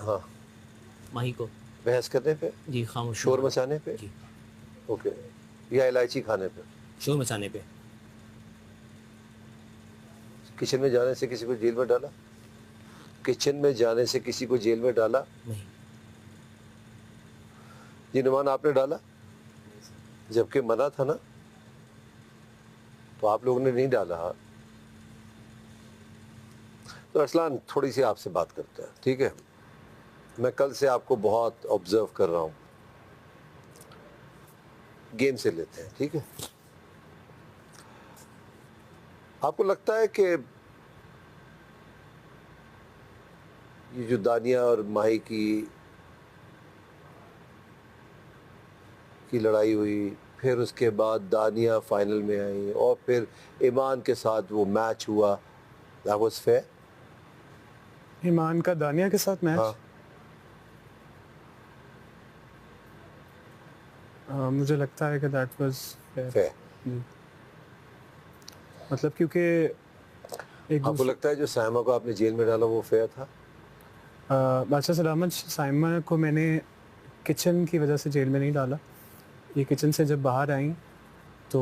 ہاں ماہی کو بحث کرنے پہ, جی خاموش شور مچانے پہ, جی اوکے, یا الائچی کھانے پہ؟ شور مچانے پہ. کچن میں جانے سے کسی کو جیل میں ڈالا؟ کچن میں جانے سے کسی کو جیل میں ڈالا؟ نہیں. جی نعمان آپ نے ڈالا جبکہ منع تھا نا, تو آپ لوگوں نے نہیں ڈالا. تو ارسلان تھوڑی سی آپ سے بات کرتے ہیں, ٹھیک ہے؟ میں کل سے آپ کو بہت آبزرو کر رہا ہوں, گیم سے لیتے ہیں, ٹھیک ہے؟ آپ کو لگتا ہے کہ یہ جو دانیہ اور ماہی کی لڑائی ہوئی, پھر اس کے بعد دانیہ فائنل میں آئی, اور پھر ایمان کے ساتھ وہ میچ ہوا, that was fair؟ ایمان کا دانیہ کے ساتھ میچ؟ ہاں مجھے لگتا ہے کہ دیٹ واز فیئر. fair. جی مطلب کیونکہ ایک آپ کو لگتا ہے جو سائمہ کو آپ نے جیل میں ڈالا وہ فیئر تھا؟ بادشاہ سلامت, سائمہ کو میں نے کچن کی وجہ سے جیل میں نہیں ڈالا. یہ کچن سے جب باہر آئیں تو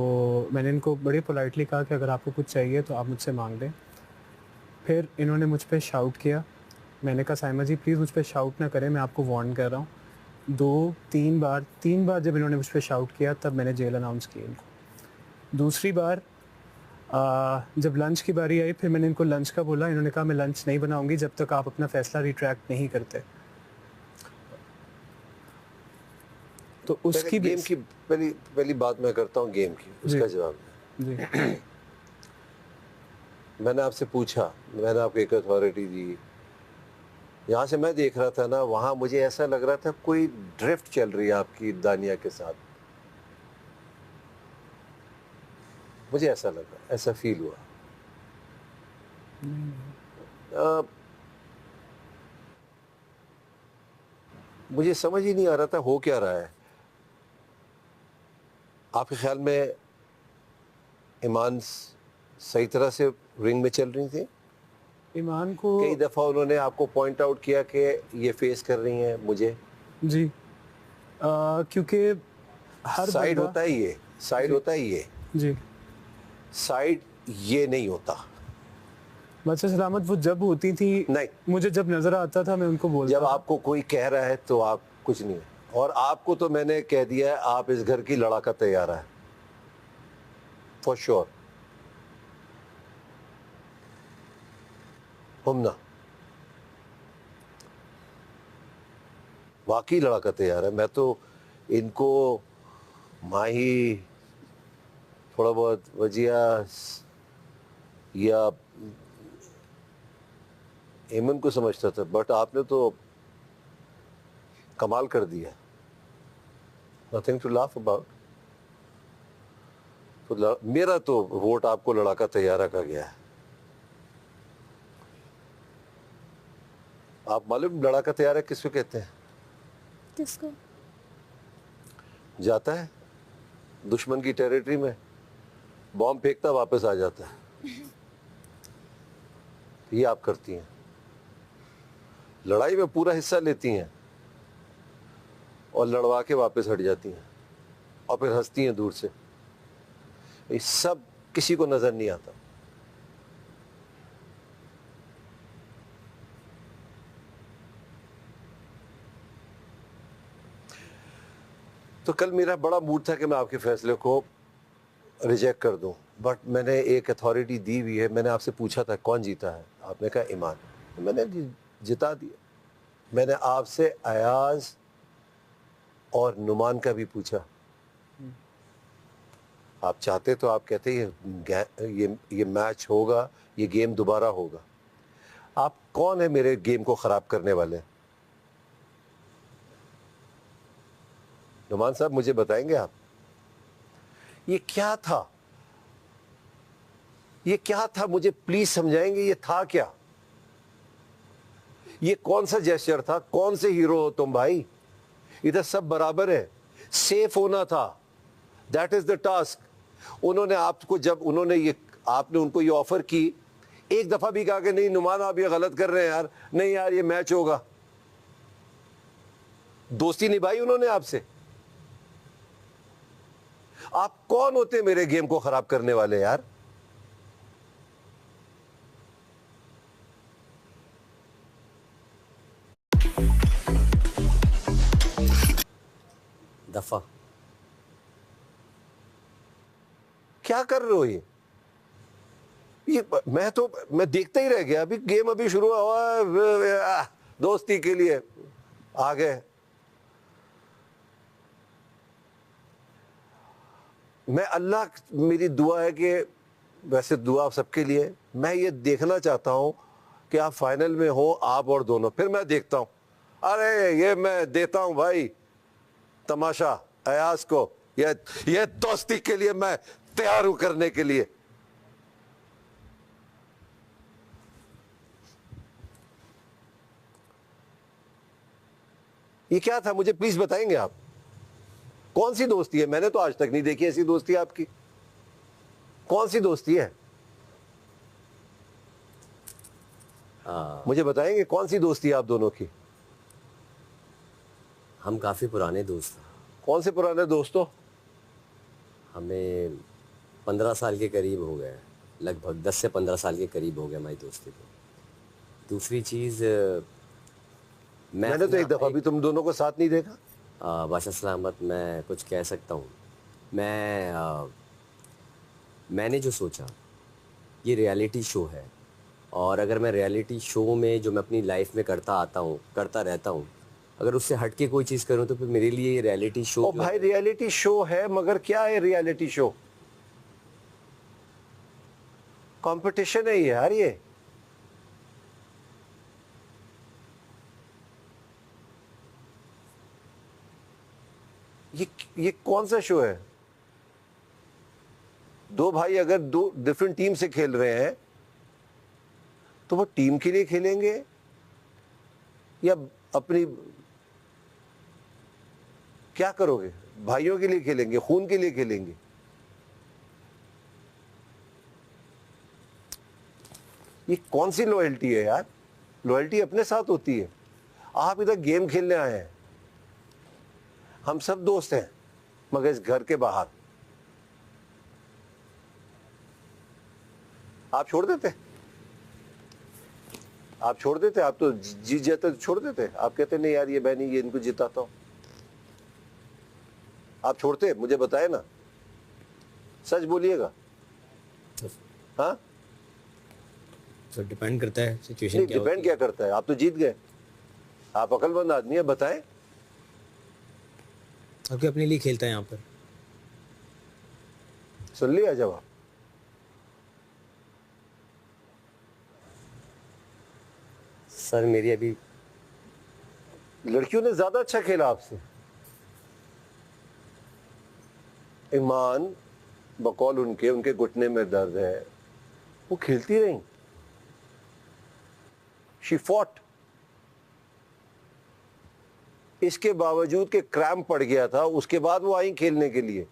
میں نے ان کو بڑے پولائٹلی کہا کہ اگر آپ کو کچھ چاہیے تو آپ مجھ سے مانگ لیں. پھر انہوں نے مجھ پہ شاؤٹ کیا. میں نے کہا سائمہ جی پلیز مجھ پہ شاؤٹ نہ کریں, میں آپ کو وارن کر رہا ہوں. 3 بار جب انہوں نے مجھ پہ شاؤٹ کیا تب میں نے جیل اناؤنس کی ان کو. دوسری بار جب لنچ کی باری آئی, پھر میں نے ان کو لنچ کا بولا, انہوں نے کہا میں لنچ نہیں بناؤں گی جب تک آپ اپنا فیصلہ ریٹریکٹ نہیں کرتے. تو اس کی گیم کی پہلی بات میں کرتا ہوں, گیم کی, اس کا جواب جی میں نے آپ سے پوچھا, میں نے آپ کو ایک اتھارٹی دی, یہاں سے میں دیکھ رہا تھا نا, وہاں مجھے ایسا لگ رہا تھا کوئی ڈرفٹ چل رہی ہے آپ کی دانیہ کے ساتھ, مجھے ایسا لگا, ایسا فیل ہوا. مجھے سمجھ ہی نہیں آ رہا تھا ہو کیا رہا ہے. آپ کے خیال میں ایمان صحیح طرح سے رنگ میں چل رہی تھی؟ ایمان کو کئی دفعہ انہوں نے آپ کو پوائنٹ آؤٹ کیا کہ یہ فیس کر رہی ہیں مجھے. جی کیونکہ ہر سائیڈ بندہ ہوتا ہے یہ, سائیڈ ہوتا ہے یہ, جی سائیڈ یہ نہیں ہوتا. بادشاہ سلامت وہ جب ہوتی تھی, نہیں, مجھے جب نظر آتا تھا میں ان کو بولتا جب آپ کو کوئی کہہ رہا ہے تو آپ کچھ نہیں ہے, اور آپ کو تو میں نے کہہ دیا ہے آپ اس گھر کی لڑا کا تیار ہے فور شور. ہمنا واقعی لڑا کا تیار ہے. میں تو ان کو ماہی, تھوڑا بہت وجیہ یا ایمن کو سمجھتا تھا, بٹ آپ نے تو کمال کر دیا. nothing to laugh about. تو میرا تو ووٹ آپ کو لڑا کا تیار کا گیا ہے. آپ معلوم لڑا کا تیار ہے کس کو کہتے ہیں؟ کس کو؟ جاتا ہے دشمن کی ٹیریٹری میں, بام پھینکتا واپس آ جاتا ہے. یہ آپ کرتی ہیں, لڑائی میں پورا حصہ لیتی ہیں اور لڑوا کے واپس ہٹ جاتی ہیں, اور پھر ہنستی ہیں دور سے. یہ سب کسی کو نظر نہیں آتا. تو کل میرا بڑا موڈ تھا کہ میں آپ کے فیصلے کو ریجیکٹ کر دوں, بٹ میں نے ایک اتھارٹی دی ہوئی ہے. میں نے آپ سے پوچھا تھا کون جیتا ہے, آپ نے کہا ایمان, میں نے جتا دیا. میں نے آپ سے ایاز اور نعمان کا بھی پوچھا, آپ چاہتے تو آپ کہتے یہ میچ ہوگا, یہ گیم دوبارہ ہوگا. آپ کون ہے میرے گیم کو خراب کرنے والے؟ نعمان صاحب مجھے بتائیں گے آپ, یہ کیا تھا, یہ کیا تھا, مجھے پلیز سمجھائیں گے یہ تھا کیا؟ یہ کون سا جیسچر تھا؟ کون سے ہیرو ہو تم بھائی؟ ادھر سب برابر ہے, سیف ہونا تھا, دیٹ از دا ٹاسک. انہوں نے آپ کو, جب انہوں نے آپ نے ان کو یہ آفر کی, ایک دفعہ بھی کہا کہ نہیں نعمان آپ یہ غلط کر رہے ہیں یار, نہیں یار یہ میچ ہوگا. دوستی نبھائی انہوں نے آپ سے؟ آپ کون ہوتے میرے گیم کو خراب کرنے والے یار؟ دفعہ کیا کر رہے ہو یہ میں دیکھتا ہی رہ گیا. ابھی گیم ابھی شروع ہوا دوستی کے لیے آگے. میں اللہ, میری دعا ہے کہ, ویسے دعا سب کے لیے, میں یہ دیکھنا چاہتا ہوں کہ آپ فائنل میں ہو آپ اور دونوں, پھر میں دیکھتا ہوں. ارے یہ میں دیتا ہوں بھائی تماشا ایاز کو, یہ دوستی کے لیے میں تیار ہوں کرنے کے لیے. یہ کیا تھا مجھے پلیز بتائیں گے آپ؟ کون سی دوستی ہے؟ میں نے تو آج تک نہیں دیکھی ایسی دوستی آپ کی. کون سی دوستی ہے؟ مجھے بتائیں گے کون سی دوستی ہے آپ دونوں کی؟ ہم کافی پرانے دوست ہیں. کون سے پرانے دوستوں؟ ہمیں 15 سال کے قریب ہو گئے, لگ بھگ 10 سے 15 سال کے قریب ہو گئے ہماری دوستی کو. دوسری چیز, میں نے تو ایک دفعہ بھی تم دونوں کو ساتھ نہیں دیکھا. بادشاہ سلامت, میں کچھ کہہ سکتا ہوں. میں نے جو سوچا یہ ریالٹی شو ہے, اور اگر میں ریالٹی شو میں جو میں اپنی لائف میں کرتا رہتا ہوں, اگر اس سے ہٹ کے کوئی چیز کروں تو پھر میرے لیے یہ ریالٹی شو. بھائی ریالٹی شو ہے, مگر کیا ہے ریالٹی شو؟ کمپٹیشن ہے یار. یہ کون سا شو ہے؟ دو بھائی اگر دو ڈفرنٹ ٹیم سے کھیل رہے ہیں تو وہ ٹیم کے لیے کھیلیں گے یا اپنی, کیا کرو گے؟ بھائیوں کے لیے کھیلیں گے, خون کے لیے کھیلیں گے؟ یہ کون سی لوئلٹی ہے یار؟ لوئلٹی اپنے ساتھ ہوتی ہے. آپ ادھر گیم کھیلنے آئے ہیں, ہم سب دوست ہیں مگر اس گھر کے باہر. آپ چھوڑ دیتے, آپ تو جیت جاتے تو چھوڑ دیتے. آپ کہتے نہیں یار یہ بہنی, یہ ان کو جتاتا ہوں. آپ چھوڑتے؟ مجھے بتائے نا, سچ بولیے گا. ہاں ڈیپینڈ کرتا ہے سچویشن کیا. ڈیپینڈ کیا کرتا ہے؟ آپ تو جیت گئے, آپ عقل مند آدمی ہیں. بتائیں. آپ کے اپنے لیے کھیلتا ہے یہاں پر. سن لیا جواب. سر میری ابھی لڑکیوں نے زیادہ اچھا کھیلا آپ سے. ایمان بقول ان کے گھٹنے میں درد ہے, وہ کھیلتی رہیں. شی فوٹ. اس کے باوجود کہ کریمپ پڑ گیا تھا, اس کے بعد وہ آئیں کھیلنے کے لیے.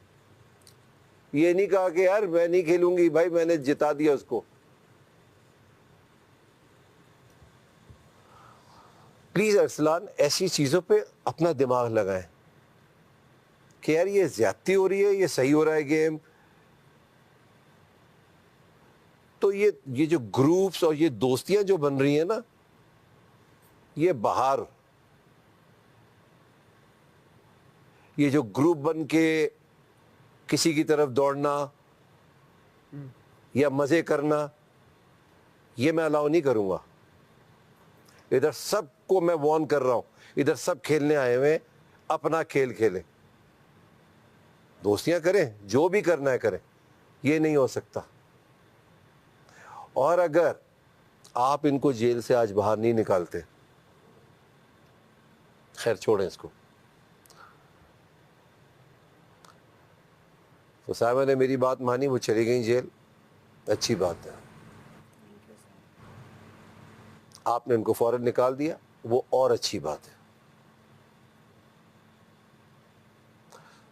یہ نہیں کہا کہ یار میں نہیں کھیلوں گی, بھائی میں نے جتا دیا اس کو. پلیز ارسلان ایسی چیزوں پہ اپنا دماغ لگائیں کہ یار یہ زیادتی ہو رہی ہے, یہ صحیح ہو رہا ہے گیم. تو یہ جو گروپس اور یہ دوستیاں جو بن رہی ہیں نا, یہ باہر, یہ جو گروپ بن کے کسی کی طرف دوڑنا یا مزے کرنا, یہ میں الاؤ نہیں کروں گا. ادھر سب کو میں وارن کر رہا ہوں, ادھر سب کھیلنے آئے ہوئے, اپنا کھیل کھیلیں, دوستیاں کریں, جو بھی کرنا ہے کریں. یہ نہیں ہو سکتا. اور اگر آپ ان کو جیل سے آج باہر نہیں نکالتے, خیر چھوڑیں اس کو. تو صاحبہ نے میری بات مانی, وہ چلی گئی جیل, اچھی بات ہے. آپ نے ان کو فوراً نکال دیا, وہ اور اچھی بات ہے.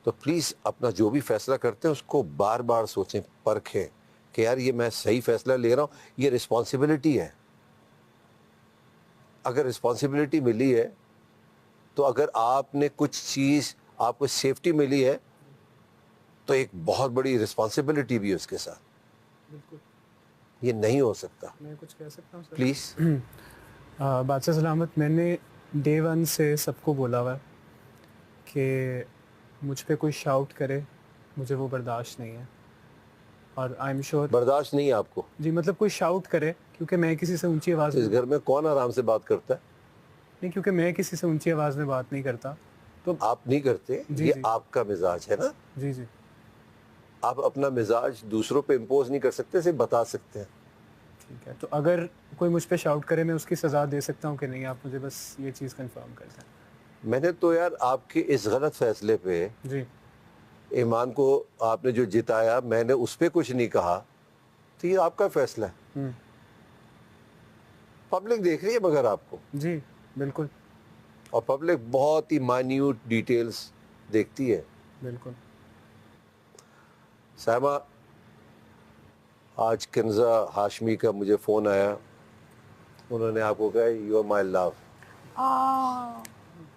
تو پلیز اپنا جو بھی فیصلہ کرتے ہیں اس کو بار بار سوچیں, پرکھیں کہ یار یہ میں صحیح فیصلہ لے رہا ہوں. یہ رسپانسبلٹی ہے. اگر رسپانسبلٹی ملی ہے تو اگر آپ نے کچھ چیز آپ کو سیفٹی ملی ہے تو ایک بہت بڑی رسپانسبلٹی بھی ہے اس کے ساتھ. بالکل. یہ نہیں ہو سکتا. میں کچھ کہہ سکتا ہوں سر؟ پلیز. بادشاہ سلامت، میں نے ڈے ون سے سب کو بولا ہوا ہے کہ مجھ پہ کوئی شاؤٹ کرے مجھے وہ برداشت نہیں ہے. اور آئی ایم شیور برداشت نہیں ہے آپ کو؟ جی، مطلب کوئی شاؤٹ کرے، کیونکہ میں کسی سے اونچی آواز اس گھر میں کون آرام سے بات کرتا ہے؟ نہیں، کیونکہ میں کسی سے اونچی آواز میں بات نہیں کرتا. تو آپ نہیں کرتے، جی یہ جی آپ کا مزاج ہے نا. جی جی آپ اپنا مزاج دوسروں پہ امپوز نہیں کر سکتے، صرف بتا سکتے ہیں. ٹھیک ہے. تو اگر کوئی مجھ پہ شاؤٹ کرے میں اس کی سزا دے سکتا ہوں کہ نہیں؟ آپ مجھے بس یہ چیز کنفرم کر دیں. میں نے تو یار آپ کے اس غلط فیصلے پہ جی ایمان کو آپ نے جو جتایا، میں نے اس پہ کچھ نہیں کہا، تو یہ آپ کا فیصلہ ہے. پبلک دیکھ رہی ہے مگر آپ کو، جی بالکل اور پبلک بہت ہی مائنیوٹ ڈیٹیلز دیکھتی ہے. بالکل. سائمہ، آج کنزا ہاشمی کا مجھے فون آیا، انہوں نے آپ کو کہا you are my love.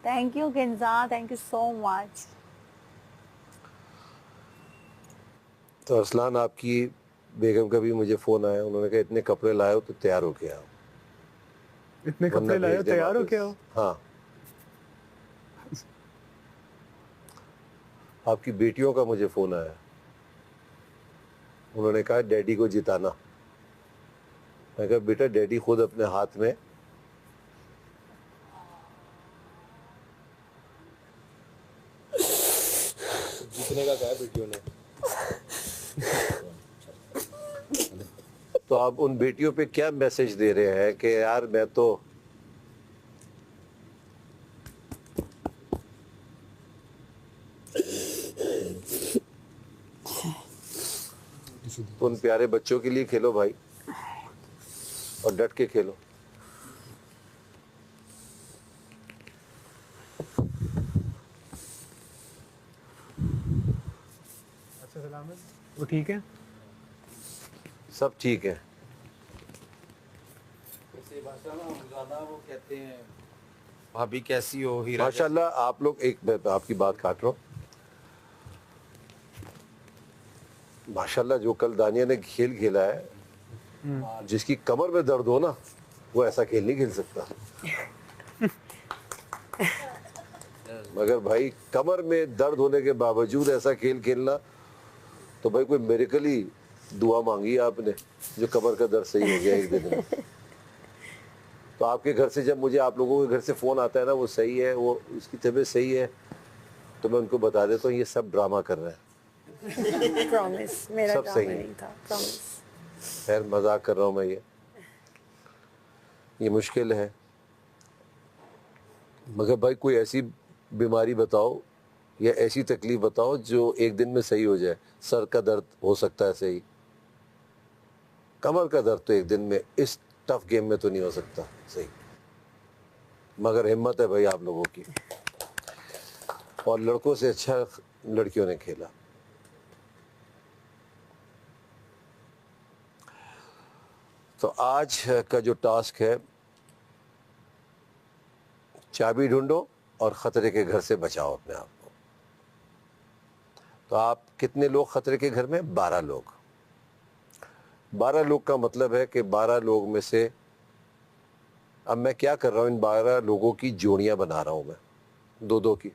Thank you Kinza, thank you so much. تو ارسلان آپ کی بیگم کا بھی مجھے فون آیا، انہوں نے کہا اتنے کپڑے لائے ہو تو تیار ہو کے آؤ، اتنے ورنہ کپڑے لائے ہو بھیج دیں تیار ہو واپس. کیا ہو؟ ہاں. آپ کی بیٹیوں کا مجھے فون آیا، انہوں نے کہا ڈیڈی کو جتانا. میں کہا بیٹا ڈیڈی خود اپنے ہاتھ میں جتنے کا کہا بیٹیوں نے. تو آپ ان بیٹیوں پہ کیا میسج دے رہے ہیں کہ یار میں تو ان پیارے بچوں کے لیے کھیلو بھائی، اور ڈٹ کے کھیلو. اچھا سلامت، وہ ٹھیک ہے؟ سب ٹھیک ہے. وہ کہتے ہیں بھابھی کیسی ہو ہیرا؟ ماشاء اللہ. آپ لوگ ایک میں آپ کی بات کاٹ رہا ہوں. ماشاء اللہ جو کل دانیہ نے کھیل کھیلا ہے، جس کی کمر میں درد ہو نا وہ ایسا کھیل نہیں کھیل سکتا. مگر بھائی کمر میں درد ہونے کے باوجود ایسا کھیل کھیلنا، تو بھائی کوئی میریکل ہی دعا مانگی آپ نے جو کمر کا درد صحیح ہو گیا ایک دن میں. تو آپ کے گھر سے جب مجھے آپ لوگوں کے گھر سے فون آتا ہے نا وہ صحیح ہے، وہ اس کی طبیعت صحیح ہے، تو میں ان کو بتا دیتا ہوں یہ سب ڈرامہ کر رہے ہیں. پرومس، میرا سب ڈرامہ صحیح ہے. نہیں تھا، پرومس. خیر مذاق کر رہا ہوں میں. یہ مشکل ہے، مگر بھائی کوئی ایسی بیماری بتاؤ یا ایسی تکلیف بتاؤ جو ایک دن میں صحیح ہو جائے. سر کا درد ہو سکتا ہے صحیح، کمر کا درد تو ایک دن میں اس ٹف گیم میں تو نہیں ہو سکتا صحیح. مگر ہمت ہے بھائی آپ لوگوں کی، اور لڑکوں سے اچھا لڑکیوں نے کھیلا. تو آج کا جو ٹاسک ہے، چابی ڈھونڈو اور خطرے کے گھر سے بچاؤ اپنے آپ کو. تو آپ کتنے لوگ خطرے کے گھر میں؟ 12 لوگ. 12 لوگ کا مطلب ہے کہ 12 لوگ میں سے اب میں کیا کر رہا ہوں، ان 12 لوگوں کی جوڑیاں بنا رہا ہوں میں، 2-2 کی.